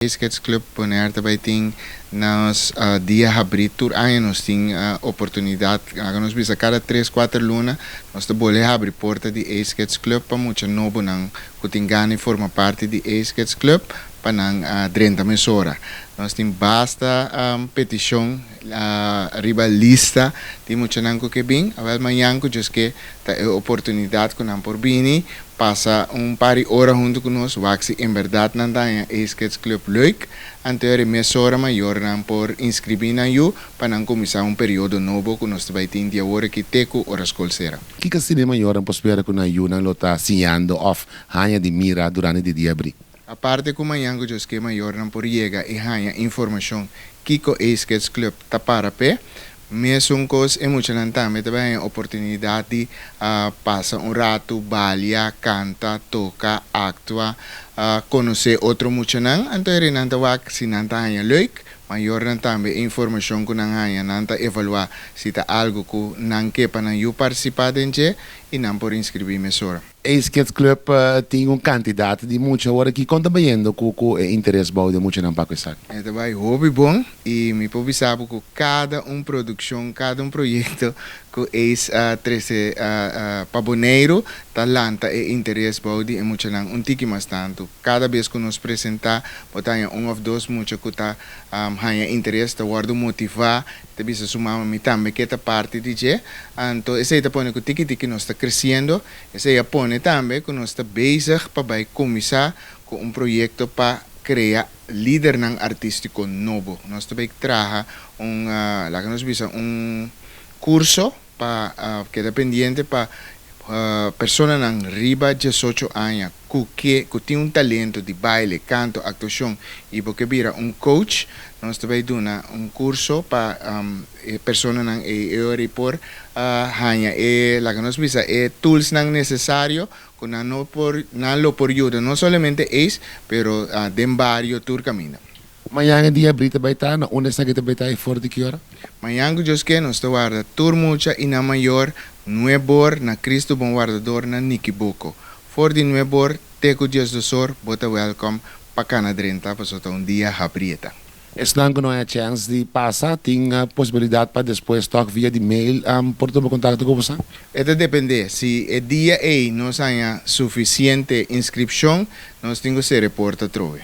Sketch Club poner também tem nós dia abrir tour aí nós tem oportunidade nós bisa cada 3 4 luna nós te boleh abrir porta de Sketch Club para muito novo não que tem gana forma parte de Sketch Club para não 30 mesora nós tem basta petição riba lista de muito não que bem avel manhã que just que tá oportunidade que não por bini passa par de horas junto conosco, waxi em verdade não dá em Sketch Club leuk, anterior mesora maior não por inscrever na you para não começar período novo que nós vai ter dia hora que teco horas colsera. Que cinema maior ang pospera ko na yun ang lota siyando off hanya di mira durante di diabri. A parte que amanhã que os que maior não por chega e hanya informação que o Sketch Club tá para pé mesmo coisa emocionante também também oportunidade de passar rato, balia, canta, toca, actua, conhecer outro muito não, então é nanta wak se nanta hanya leuk, maior não também informação que não hanya nanta evaluar se tá algo que não quepa na you participar dentro e não por inscrever mesora. Sketch Club tem candidato de muita hora que conta bem com interesse bom de muito não para questão. É também hobby bom e me pode saber que cada produção, cada projeto que é 13 paboneiro, talanta e interesse bom de muito não tiki mais tanto. Cada vez que nos apresentar, botanya ou dois muito que tá hanya interesse, tá guardo motivar, te bisa sumar me também que tá parte de je. Então esse aí tá pone que tiki nós está crescendo, esse aí pone também que nós está bezig para começar com projeto para criar líder artístico novo. Nós também traga lá que nós bisa curso para que dependiente para persona nang riba 18 anos que tem talento de baile, canto, actuação e porque vira coach, nós também damos curso para persona nang e por hanya lá que nós bisa tools nang necessário que não por ajuda, não somente pero den barrio tour camina. Mayang dia berita baita na una sa kita baita for de que hora? Mayang Diyos que nos guarda tour mucha y na mayor nuebor na Cristo bom guardador na Nikibuko. For di nuebor teco Dios do sor bota welcome pa canadrenta pa sota dia aprieta. Estão com a chance de passar, tem a possibilidade para depois tocar via de mail por tomar contato com você? Isso depende. Se o dia não tenha suficiente inscrição, nós temos que se reportar trove.